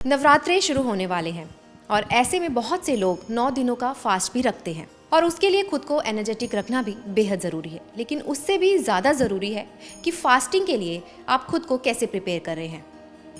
नवरात्रे शुरू होने वाले हैं और ऐसे में बहुत से लोग 9 दिनों का फास्ट भी रखते हैं और उसके लिए खुद को एनर्जेटिक रखना भी बेहद ज़रूरी है। लेकिन उससे भी ज़्यादा ज़रूरी है कि फास्टिंग के लिए आप खुद को कैसे प्रिपेयर कर रहे हैं।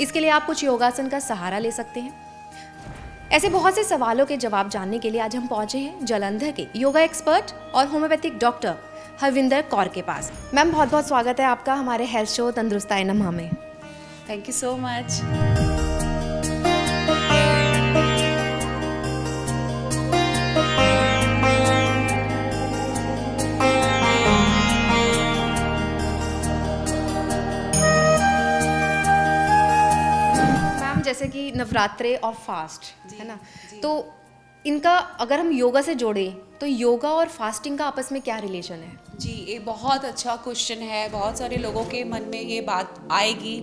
इसके लिए आप कुछ योगासन का सहारा ले सकते हैं। ऐसे बहुत से सवालों के जवाब जानने के लिए आज हम पहुंचे हैं जालंधर के योगा एक्सपर्ट और होम्योपैथिक डॉक्टर हरविंदर कौर के पास। मैम, बहुत बहुत स्वागत है आपका हमारे हेल्थ शो तंदुरुस्ताए नमः में। Thank you so much. जैसे कि नवरात्रे और फास्ट है ना, तो इनका अगर हम योगा से जोड़ें तो योगा और फास्टिंग का आपस में क्या रिलेशन है? जी, ये बहुत अच्छा क्वेश्चन है। बहुत सारे लोगों के मन में ये बात आएगी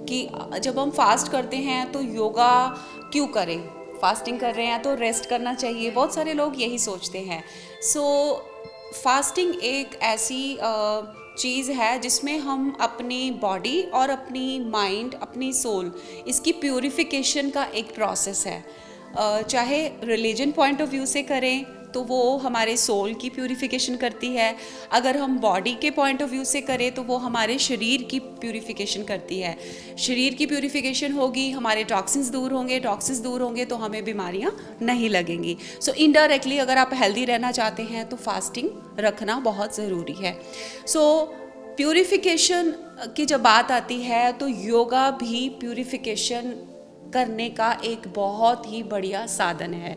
कि जब हम फास्ट करते हैं तो योगा क्यों करें, फास्टिंग कर रहे हैं तो रेस्ट करना चाहिए। बहुत सारे लोग यही सोचते हैं। फास्टिंग एक ऐसी चीज़ है जिसमें हम अपनी बॉडी और अपनी माइंड, अपनी सोल, इसकी प्यूरिफिकेशन का एक प्रोसेस है। चाहे रिलीजन पॉइंट ऑफ व्यू से करें तो वो हमारे सोल की प्यूरिफिकेशन करती है, अगर हम बॉडी के पॉइंट ऑफ व्यू से करें तो वो हमारे शरीर की प्यूरिफिकेशन करती है। शरीर की प्यूरिफिकेशन होगी, हमारे टॉक्सिन्स दूर होंगे, टॉक्सिन्स दूर होंगे तो हमें बीमारियां नहीं लगेंगी। इनडायरेक्टली अगर आप हेल्दी रहना चाहते हैं तो फास्टिंग रखना बहुत ज़रूरी है। प्यूरिफिकेशन की जब बात आती है तो योगा भी प्यूरिफिकेशन करने का एक बहुत ही बढ़िया साधन है।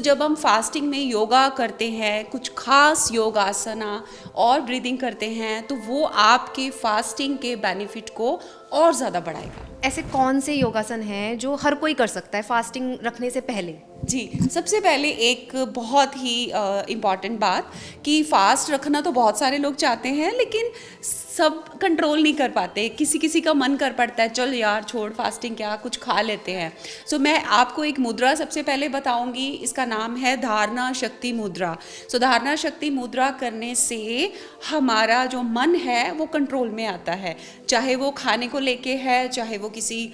जब हम फास्टिंग में योगा करते हैं, कुछ खास योगासना और ब्रीदिंग करते हैं तो वो आपके फास्टिंग के बेनिफिट को और ज़्यादा बढ़ाएगा। ऐसे कौन से योगासन हैं जो हर कोई कर सकता है फास्टिंग रखने से पहले? जी, सबसे पहले एक बहुत ही इम्पॉर्टेंट बात कि फास्ट रखना तो बहुत सारे लोग चाहते हैं लेकिन सब कंट्रोल नहीं कर पाते। किसी किसी का मन कर पड़ता है, चल यार छोड़ फास्टिंग, क्या कुछ खा लेते हैं। मैं आपको एक मुद्रा सबसे पहले बताऊंगी। इसका नाम है धारणा शक्ति मुद्रा। धारणा शक्ति मुद्रा करने से हमारा जो मन है वो कंट्रोल में आता है, चाहे वो खाने को लेके है, चाहे वो किसी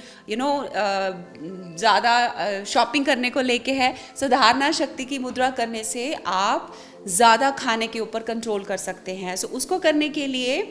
ज़्यादा शॉपिंग करने को लेके है। धारणा शक्ति की मुद्रा करने से आप ज़्यादा खाने के ऊपर कंट्रोल कर सकते हैं। उसको करने के लिए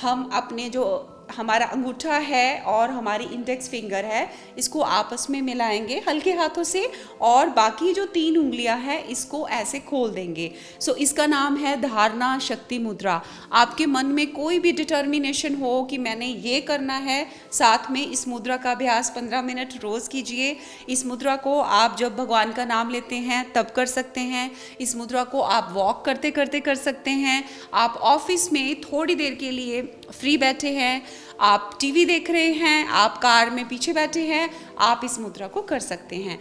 हम अपने जो हमारा अंगूठा है और हमारी इंडेक्स फिंगर है, इसको आपस में मिलाएंगे हल्के हाथों से और बाकी जो 3 उंगलियां हैं इसको ऐसे खोल देंगे। इसका नाम है धारणा शक्ति मुद्रा। आपके मन में कोई भी डिटर्मिनेशन हो कि मैंने ये करना है, साथ में इस मुद्रा का अभ्यास 15 मिनट रोज़ कीजिए। इस मुद्रा को आप जब भगवान का नाम लेते हैं तब कर सकते हैं। इस मुद्रा को आप वॉक करते करते कर सकते हैं। आप ऑफिस में थोड़ी देर के लिए फ्री बैठे हैं, आप टीवी देख रहे हैं, आप कार में पीछे बैठे हैं, आप इस मुद्रा को कर सकते हैं।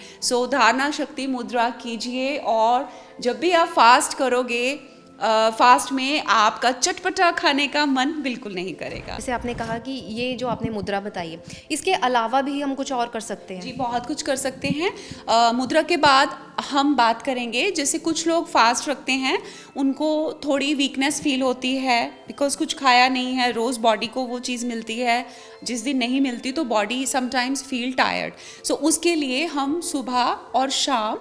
धारणा शक्ति मुद्रा कीजिए और जब भी आप फास्ट करोगे, फास्ट में आपका चटपटा खाने का मन बिल्कुल नहीं करेगा। जैसे आपने कहा कि ये जो आपने मुद्रा बताई है, इसके अलावा भी हम कुछ और कर सकते हैं? जी, बहुत कुछ कर सकते हैं। मुद्रा के बाद हम बात करेंगे, जैसे कुछ लोग फास्ट रखते हैं, उनको थोड़ी वीकनेस फील होती है बिकॉज कुछ खाया नहीं है, रोज़ बॉडी को वो चीज़ मिलती है, जिस दिन नहीं मिलती तो बॉडी समटाइम्स फील टायर्ड। उसके लिए हम सुबह और शाम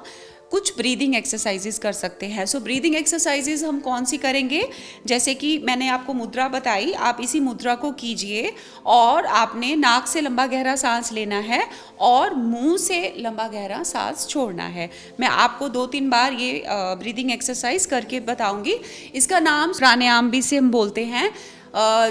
कुछ ब्रीदिंग एक्सरसाइजेज कर सकते हैं। ब्रीदिंग एक्सरसाइजेज हम कौन सी करेंगे, जैसे कि मैंने आपको मुद्रा बताई, आप इसी मुद्रा को कीजिए और आपने नाक से लंबा गहरा सांस लेना है और मुंह से लंबा गहरा सांस छोड़ना है। मैं आपको 2-3 बार ये ब्रीदिंग एक्सरसाइज करके बताऊंगी। इसका नाम प्राणायाम भी से हम बोलते हैं।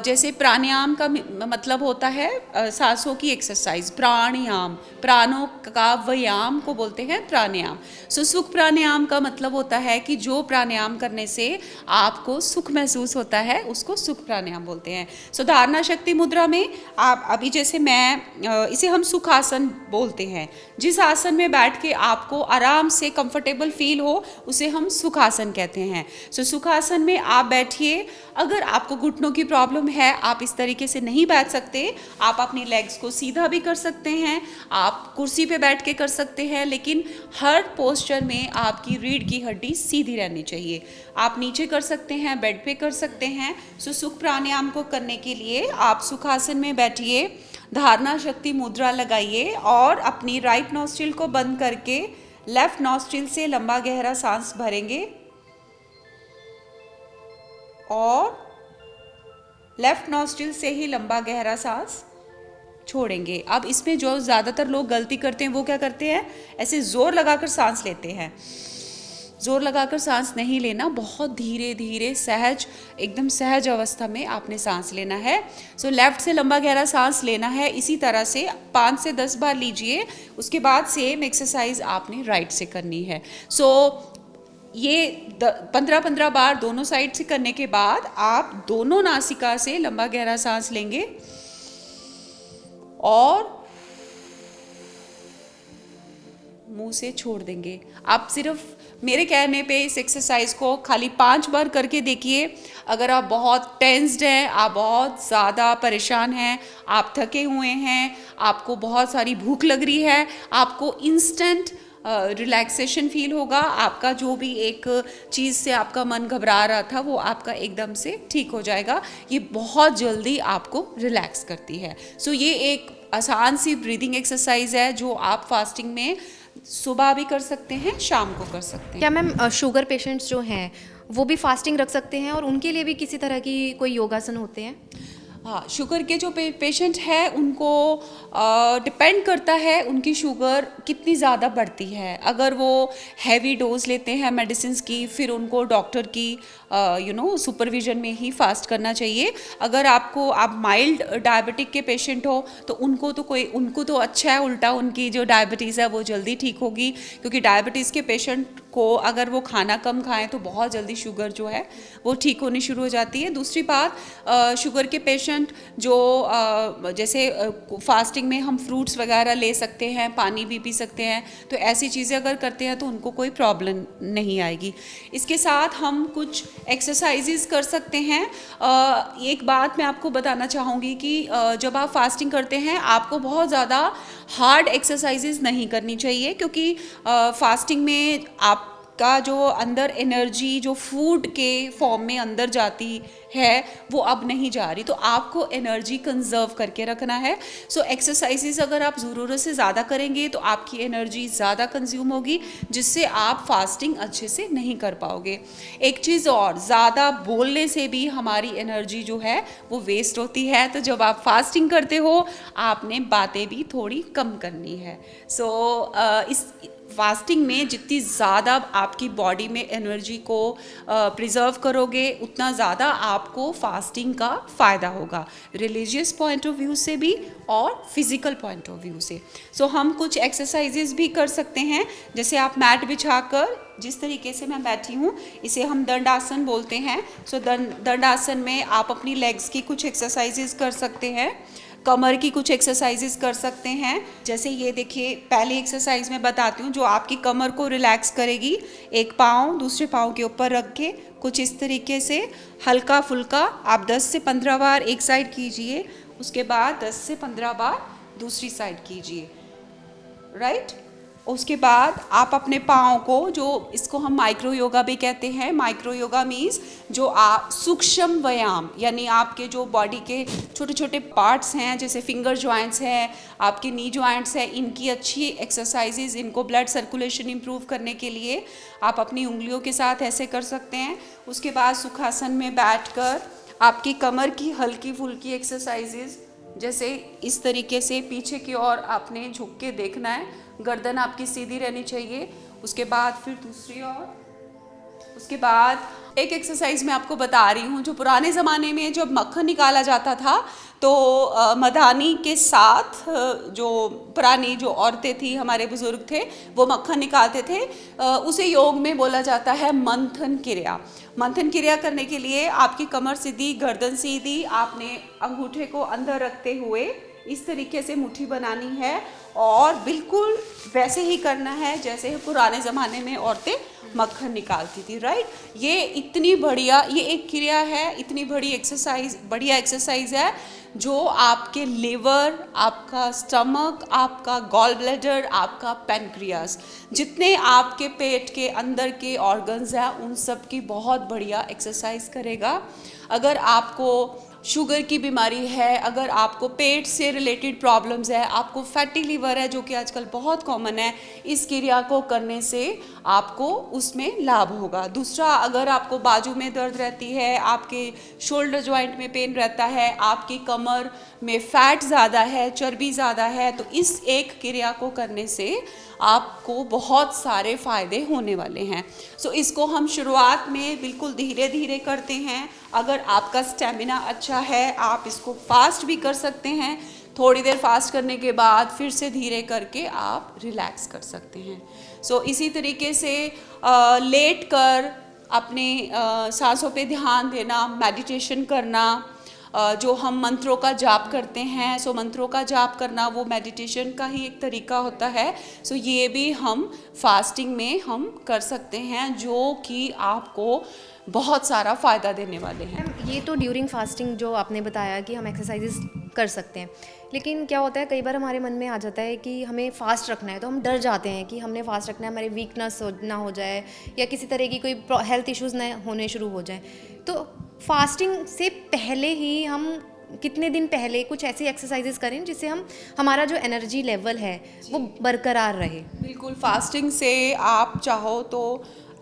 जैसे प्राणायाम का मतलब होता है सांसों की एक्सरसाइज। प्राणायाम, प्राणों का व्यायाम को बोलते हैं प्राणायाम। सुख प्राणायाम का मतलब होता है कि जो प्राणायाम करने से आपको सुख महसूस होता है उसको सुख प्राणायाम बोलते हैं। धारणा शक्ति मुद्रा में आप अभी जैसे मैं इसे हम सुखासन बोलते हैं। जिस आसन में बैठ के आपको आराम से कंफर्टेबल फील हो उसे हम सुखासन कहते हैं। सुखासन में आप बैठिए। अगर आपको घुटनों की प्रॉब्लम है, आप इस तरीके से नहीं बैठ सकते, आप अपनी लेग्स को सीधा भी कर सकते हैं, आप कुर्सी पे बैठ के कर सकते हैं, लेकिन हर पोस्चर में आपकी रीढ़ की हड्डी सीधी रहनी चाहिए। आप नीचे कर सकते हैं, बेड पे कर सकते हैं। सो सुख प्राणायाम को करने के लिए आप सुखासन में बैठिए, धारणा शक्ति मुद्रा लगाइए और अपनी राइट नॉस्ट्रिल को बंद करके लेफ्ट नॉस्ट्रिल से लंबा गहरा सांस भरेंगे और लेफ्ट नॉस्ट्रिल से ही लंबा गहरा सांस छोड़ेंगे। अब इसमें जो ज़्यादातर लोग गलती करते हैं वो क्या करते हैं, ऐसे ज़ोर लगाकर सांस लेते हैं। ज़ोर लगाकर सांस नहीं लेना, बहुत धीरे धीरे सहज, एकदम सहज अवस्था में आपने सांस लेना है। सो लेफ्ट से लंबा गहरा सांस लेना है, इसी तरह से 5 से 10 बार लीजिए। उसके बाद सेम एक्सरसाइज आपने राइट से करनी है। सो ये 15-15 बार दोनों साइड से करने के बाद आप दोनों नासिका से लंबा गहरा सांस लेंगे और मुंह से छोड़ देंगे। आप सिर्फ मेरे कहने पे इस एक्सरसाइज को खाली 5 बार करके देखिए। अगर आप बहुत टेंस्ड हैं, आप बहुत ज़्यादा परेशान हैं, आप थके हुए हैं, आपको बहुत सारी भूख लग रही है, आपको इंस्टेंट रिलैक्सेशन फील होगा, आपका जो भी एक चीज़ से आपका मन घबरा रहा था वो आपका एकदम से ठीक हो जाएगा। ये बहुत जल्दी आपको रिलैक्स करती है। सो ये एक आसान सी ब्रीदिंग एक्सरसाइज है जो आप फास्टिंग में सुबह भी कर सकते हैं, शाम को कर सकते हैं। क्या मैम शुगर पेशेंट्स जो हैं वो भी फास्टिंग रख सकते हैं और उनके लिए भी किसी तरह की कोई योगासन होते हैं? हाँ, शुगर के जो पेशेंट है उनको डिपेंड करता है उनकी शुगर कितनी ज़्यादा बढ़ती है। अगर वो हैवी डोज लेते हैं मेडिसिन की, फिर उनको डॉक्टर की सुपरविजन में ही फास्ट करना चाहिए। अगर आप माइल्ड डायबिटिक के पेशेंट हो तो उनको तो अच्छा है, उल्टा उनकी जो डायबिटीज़ है वो जल्दी ठीक होगी, क्योंकि डायबिटीज़ के पेशेंट को अगर वो खाना कम खाएं तो बहुत जल्दी शुगर जो है वो ठीक होनी शुरू हो जाती है। दूसरी बात, शुगर के पेशेंट जो जैसे फास्टिंग में हम फ्रूट्स वगैरह ले सकते हैं, पानी भी पी सकते हैं, तो ऐसी चीज़ें अगर करते हैं तो उनको कोई प्रॉब्लम नहीं आएगी। इसके साथ हम कुछ एक्सरसाइजेस कर सकते हैं। एक बात मैं आपको बताना चाहूँगी कि जब आप फास्टिंग करते हैं आपको बहुत ज़्यादा हार्ड एक्सरसाइजेस नहीं करनी चाहिए, क्योंकि फास्टिंग में आपका जो अंदर एनर्जी जो फूड के फॉर्म में अंदर जाती है वो अब नहीं जा रही, तो आपको एनर्जी कंजर्व करके रखना है। सो एक्सरसाइजेस अगर आप ज़रूरत से ज़्यादा करेंगे तो आपकी एनर्जी ज़्यादा कंज्यूम होगी, जिससे आप फास्टिंग अच्छे से नहीं कर पाओगे। एक चीज़ और, ज़्यादा बोलने से भी हमारी एनर्जी जो है वो वेस्ट होती है, तो जब आप फास्टिंग करते हो आपने बातें भी थोड़ी कम करनी है। सो इस फास्टिंग में जितनी ज़्यादा आपकी बॉडी में एनर्जी को प्रिजर्व करोगे उतना ज़्यादा आपको फास्टिंग का फ़ायदा होगा, रिलीजियस पॉइंट ऑफ व्यू से भी और फिज़िकल पॉइंट ऑफ व्यू से। सो हम कुछ एक्सरसाइजेस भी कर सकते हैं, जैसे आप मैट बिछाकर, जिस तरीके से मैं बैठी हूँ इसे हम दंडासन बोलते हैं। सो दंडासन में आप अपनी लेग्स की कुछ एक्सरसाइजेस कर सकते हैं, कमर की कुछ एक्सरसाइजेस कर सकते हैं। जैसे ये देखिए, पहले एक्सरसाइज में बताती हूँ जो आपकी कमर को रिलैक्स करेगी। एक पाँव दूसरे पाँव के ऊपर रख के कुछ इस तरीके से हल्का फुल्का आप 10 से 15 बार एक साइड कीजिए, उसके बाद 10 से 15 बार दूसरी साइड कीजिए, राइट। उसके बाद आप अपने पाँव को, जो इसको हम माइक्रो योगा भी कहते हैं, माइक्रो योगा मीन्स जो आप सूक्ष्म व्यायाम, यानी आपके जो बॉडी के छोटे छोटे पार्ट्स हैं, जैसे फिंगर जॉइंट्स हैं, आपके नी जॉइंट्स हैं, इनकी अच्छी एक्सरसाइजेज, इनको ब्लड सर्कुलेशन इम्प्रूव करने के लिए आप अपनी उंगलियों के साथ ऐसे कर सकते हैं। उसके बाद सुखासन में बैठकर आपकी कमर की हल्की फुल्की एक्सरसाइजेज, जैसे इस तरीके से पीछे की ओर आपने झुक के देखना है, गर्दन आपकी सीधी रहनी चाहिए। उसके बाद फिर दूसरी ओर, उसके बाद एक एक्सरसाइज मैं आपको बता रही हूँ, जो पुराने ज़माने में जब मक्खन निकाला जाता था तो मधानी के साथ जो पुरानी जो औरतें थी, हमारे बुजुर्ग थे, वो मक्खन निकालते थे। उसे योग में बोला जाता है मंथन क्रिया। मंथन क्रिया करने के लिए आपकी कमर सीधी, गर्दन सीधी, आपने अंगूठे को अंदर रखते हुए इस तरीके से मुट्ठी बनानी है और बिल्कुल वैसे ही करना है जैसे पुराने ज़माने में औरतें मक्खन निकालती थी, राइट। ये इतनी बढ़िया, ये एक क्रिया है, इतनी बड़ी एक्सरसाइज, बढ़िया एक्सरसाइज है जो आपके लिवर, आपका स्टमक, आपका गॉल ब्लैडर, आपका पैनक्रियास, जितने आपके पेट के अंदर के ऑर्गन्स हैं उन सब की बहुत बढ़िया एक्सरसाइज करेगा। अगर आपको शुगर की बीमारी है, अगर आपको पेट से रिलेटेड प्रॉब्लम्स है, आपको फैटी लीवर है जो कि आजकल बहुत कॉमन है, इस क्रिया को करने से आपको उसमें लाभ होगा। दूसरा, अगर आपको बाजू में दर्द रहती है, आपके शोल्डर जॉइंट में पेन रहता है, आपकी कमर में फैट ज़्यादा है, चर्बी ज़्यादा है, तो इस एक क्रिया को करने से आपको बहुत सारे फ़ायदे होने वाले हैं। सो इसको हम शुरुआत में बिल्कुल धीरे धीरे करते हैं। अगर आपका स्टेमिना अच्छा है आप इसको फास्ट भी कर सकते हैं, थोड़ी देर फास्ट करने के बाद फिर से धीरे करके आप रिलैक्स कर सकते हैं। सो इसी तरीके से लेट कर अपने सांसों पे ध्यान देना, मेडिटेशन करना, जो हम मंत्रों का जाप करते हैं, सो मंत्रों का जाप करना वो मेडिटेशन का ही एक तरीका होता है। सो ये भी हम फास्टिंग में हम कर सकते हैं जो कि आपको बहुत सारा फ़ायदा देने वाले हैं। मैम, ये तो ड्यूरिंग फास्टिंग जो आपने बताया कि हम एक्सरसाइजेस कर सकते हैं, लेकिन क्या होता है कई बार हमारे मन में आ जाता है कि हमें फास्ट रखना है, तो हम डर जाते हैं कि हमने फास्ट रखना है, हमारी वीकनेस ना हो जाए या किसी तरह की कोई हेल्थ इश्यूज़ ना होने शुरू हो जाए। तो फास्टिंग से पहले ही हम कितने दिन पहले कुछ ऐसी एक्सरसाइजेस करें जिससे हमारा जो एनर्जी लेवल है वो बरकरार रहे। बिल्कुल, फास्टिंग से आप चाहो तो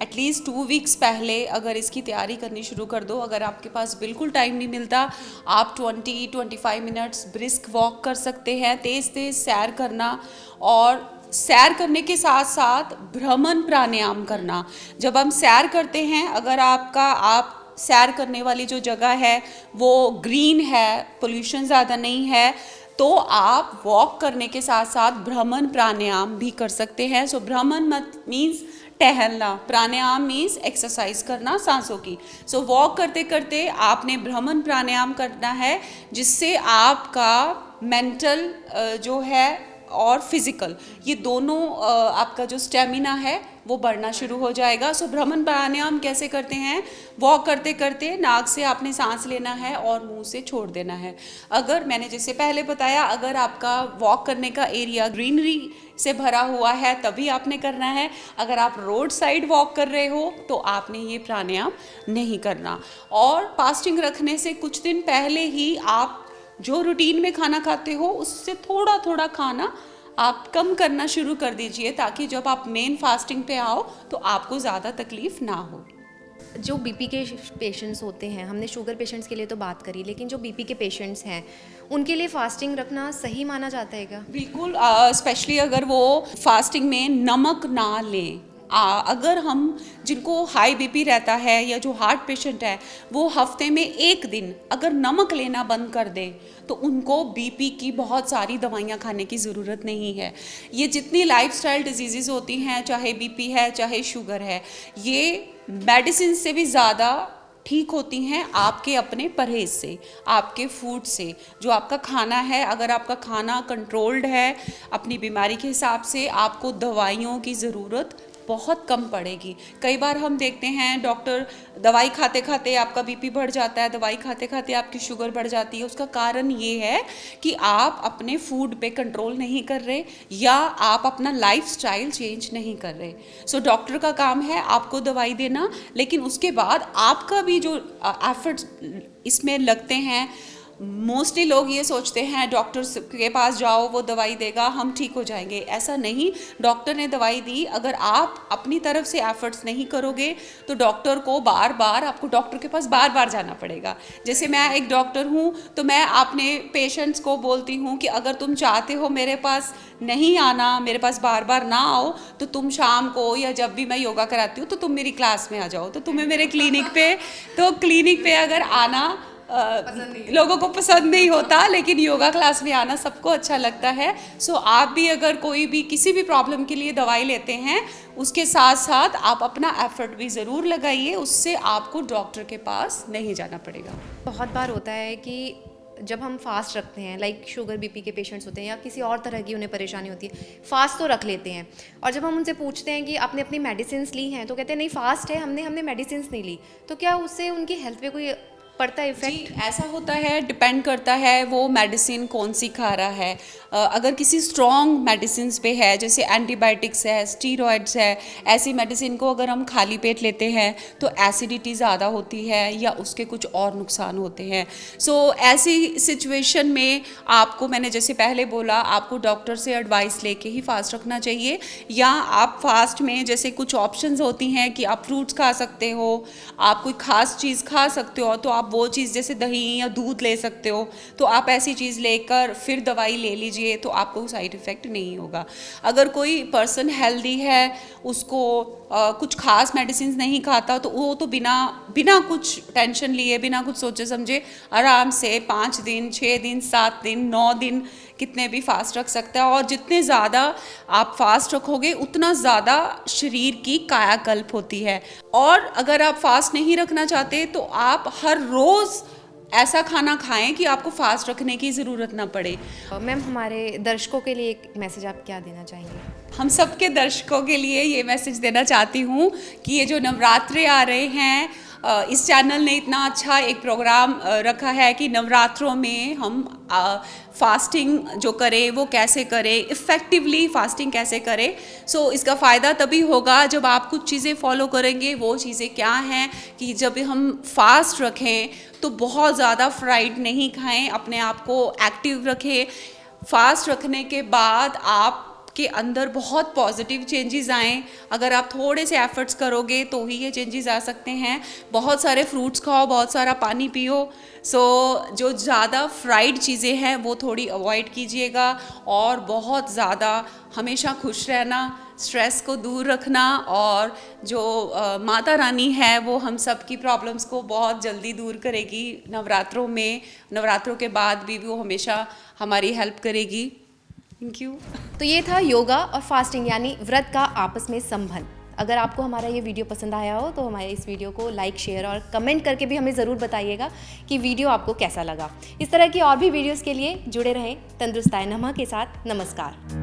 एटलीस्ट 2 वीक्स पहले अगर इसकी तैयारी करनी शुरू कर दो। अगर आपके पास बिल्कुल टाइम नहीं मिलता, आप 20-25 मिनट्स ब्रिस्क वॉक कर सकते हैं, तेज़ तेज़ सैर करना, और सैर करने के साथ साथ भ्रमण प्राणायाम करना। जब हम सैर करते हैं, अगर आप सैर करने वाली जो जगह है वो ग्रीन है, पोल्यूशन ज़्यादा नहीं है, तो आप वॉक करने के साथ साथ भ्रमण प्राणायाम भी कर सकते हैं। सो भ्रमण मत मीन्स टहलना, प्राणायाम मीन्स एक्सरसाइज करना सांसों की। सो वॉक करते करते आपने भ्रमण प्राणायाम करना है, जिससे आपका मेंटल जो है और फिजिकल, ये दोनों आपका जो स्टेमिना है वो बढ़ना शुरू हो जाएगा। सो भ्रमण प्राणायाम कैसे करते हैं? वॉक करते करते नाक से आपने सांस लेना है और मुंह से छोड़ देना है। अगर मैंने जैसे पहले बताया, अगर आपका वॉक करने का एरिया ग्रीनरी से भरा हुआ है तभी आपने करना है। अगर आप रोड साइड वॉक कर रहे हो तो आपने ये प्राणायाम नहीं करना। और फास्टिंग रखने से कुछ दिन पहले ही आप जो रूटीन में खाना खाते हो उससे थोड़ा थोड़ा खाना आप कम करना शुरू कर दीजिए, ताकि जब आप मेन फास्टिंग पे आओ तो आपको ज़्यादा तकलीफ ना हो। जो बीपी के पेशेंट्स होते हैं, हमने शुगर पेशेंट्स के लिए तो बात करी, लेकिन जो बीपी के पेशेंट्स हैं उनके लिए फास्टिंग रखना सही माना जाता है क्या? बिल्कुल, स्पेशली अगर वो फास्टिंग में नमक ना लें। अगर हम जिनको हाई बीपी रहता है या जो हार्ट पेशेंट है वो हफ्ते में 1 दिन अगर नमक लेना बंद कर दें तो उनको बीपी की बहुत सारी दवाइयाँ खाने की ज़रूरत नहीं है। ये जितनी लाइफस्टाइल डिजीज़ होती हैं, चाहे बीपी है चाहे शुगर है, ये मेडिसिन से भी ज़्यादा ठीक होती हैं आपके अपने परहेज से, आपके फूड से, जो आपका खाना है। अगर आपका खाना कंट्रोल्ड है अपनी बीमारी के हिसाब से, आपको दवाइयों की ज़रूरत बहुत कम पड़ेगी। कई बार हम देखते हैं डॉक्टर दवाई खाते खाते आपका बीपी बढ़ जाता है, दवाई खाते खाते आपकी शुगर बढ़ जाती है। उसका कारण ये है कि आप अपने फूड पे कंट्रोल नहीं कर रहे या आप अपना लाइफस्टाइल चेंज नहीं कर रहे। सो डॉक्टर का काम है आपको दवाई देना, लेकिन उसके बाद आपका भी जो एफर्ट्स इसमें लगते हैं। मोस्टली लोग ये सोचते हैं डॉक्टर के पास जाओ वो दवाई देगा हम ठीक हो जाएंगे। ऐसा नहीं, डॉक्टर ने दवाई दी, अगर आप अपनी तरफ से एफर्ट्स नहीं करोगे तो डॉक्टर को बार बार आपको डॉक्टर के पास बार बार जाना पड़ेगा। जैसे मैं एक डॉक्टर हूँ तो मैं अपने पेशेंट्स को बोलती हूँ कि अगर तुम चाहते हो मेरे पास नहीं आना, मेरे पास बार बार ना आओ, तो तुम शाम को या जब भी मैं योगा कराती हूँ तो तुम मेरी क्लास में आ जाओ। तो तुम्हें मेरे क्लिनिक पे अगर आना लोगों को पसंद नहीं होता, लेकिन योगा क्लास में आना सबको अच्छा लगता है। सो आप भी अगर कोई भी किसी भी प्रॉब्लम के लिए दवाई लेते हैं, उसके साथ साथ आप अपना एफर्ट भी ज़रूर लगाइए, उससे आपको डॉक्टर के पास नहीं जाना पड़ेगा। बहुत बार होता है कि जब हम फास्ट रखते हैं, लाइक शुगर बीपी के पेशेंट्स होते हैं या किसी और तरह की उन्हें परेशानी होती है, फास्ट तो रख लेते हैं, और जब हम उनसे पूछते हैं कि आपने अपनी मेडिसिन ली हैं तो कहते हैं नहीं फास्ट है, हमने मेडिसिन नहीं ली, तो क्या उससे उनकी हेल्थ पे कोई पड़ता है इफेक्ट? जी, ऐसा होता है, डिपेंड करता है वो मेडिसिन कौन सी खा रहा है। अगर किसी स्ट्रॉन्ग मेडिसिन पे है, जैसे एंटीबायोटिक्स है, स्टीरॉयड्स है, ऐसी मेडिसिन को अगर हम खाली पेट लेते हैं तो एसिडिटी ज़्यादा होती है या उसके कुछ और नुकसान होते हैं। सो ऐसी सिचुएशन में आपको, मैंने जैसे पहले बोला, आपको डॉक्टर से एडवाइस लेके ही फास्ट रखना चाहिए, या आप फास्ट में जैसे कुछ ऑप्शंस होती हैं कि आप फ्रूट्स खा सकते हो, आप कोई ख़ास चीज़ खा सकते हो, तो आप वो चीज़ जैसे दही या दूध ले सकते हो, तो आप ऐसी चीज़ लेकर फिर दवाई ले लीजिए तो आपको साइड इफ़ेक्ट नहीं होगा। अगर कोई पर्सन हेल्दी है, उसको कुछ खास मेडिसिन नहीं खाता, तो वो तो बिना कुछ टेंशन लिए, बिना कुछ सोचे समझे आराम से 5 दिन, 6 दिन, 7 दिन, 9 दिन कितने भी फास्ट रख सकता है। और जितने ज़्यादा आप फास्ट रखोगे उतना ज़्यादा शरीर की कायाकल्प होती है। और अगर आप फास्ट नहीं रखना चाहते तो आप हर रोज़ ऐसा खाना खाएं कि आपको फास्ट रखने की ज़रूरत ना पड़े। मैम, हमारे दर्शकों के लिए एक मैसेज आप क्या देना चाहेंगे? हम सबके दर्शकों के लिए ये मैसेज देना चाहती हूँ कि ये जो नवरात्रे आ रहे हैं, इस चैनल ने इतना अच्छा एक प्रोग्राम रखा है कि नवरात्रों में हम फास्टिंग जो करें वो कैसे करें, इफ़ेक्टिवली फास्टिंग कैसे करें। सो इसका फ़ायदा तभी होगा जब आप कुछ चीज़ें फॉलो करेंगे। वो चीज़ें क्या हैं कि जब हम फास्ट रखें तो बहुत ज़्यादा फ्राइड नहीं खाएं, अपने आप को एक्टिव रखें। फास्ट रखने के बाद आप के अंदर बहुत पॉजिटिव चेंजेस आएँ। अगर आप थोड़े से एफर्ट्स करोगे तो ही ये चेंजेस आ सकते हैं। बहुत सारे फ्रूट्स खाओ, बहुत सारा पानी पियो। जो ज़्यादा फ्राइड चीज़ें हैं वो थोड़ी अवॉइड कीजिएगा, और बहुत ज़्यादा हमेशा खुश रहना, स्ट्रेस को दूर रखना, और जो माता रानी है वो हम सब की प्रॉब्लम्स को बहुत जल्दी दूर करेगी नवरात्रों में। नवरात्रों के बाद भी वो हमेशा हमारी हेल्प करेगी। Thank you. तो ये था योगा और फास्टिंग यानी व्रत का आपस में संबंध। अगर आपको हमारा ये वीडियो पसंद आया हो तो हमारे इस वीडियो को लाइक, शेयर और कमेंट करके भी हमें ज़रूर बताइएगा कि वीडियो आपको कैसा लगा। इस तरह की और भी वीडियोस के लिए जुड़े रहें तंदुरुस्ताए नमा के साथ। नमस्कार।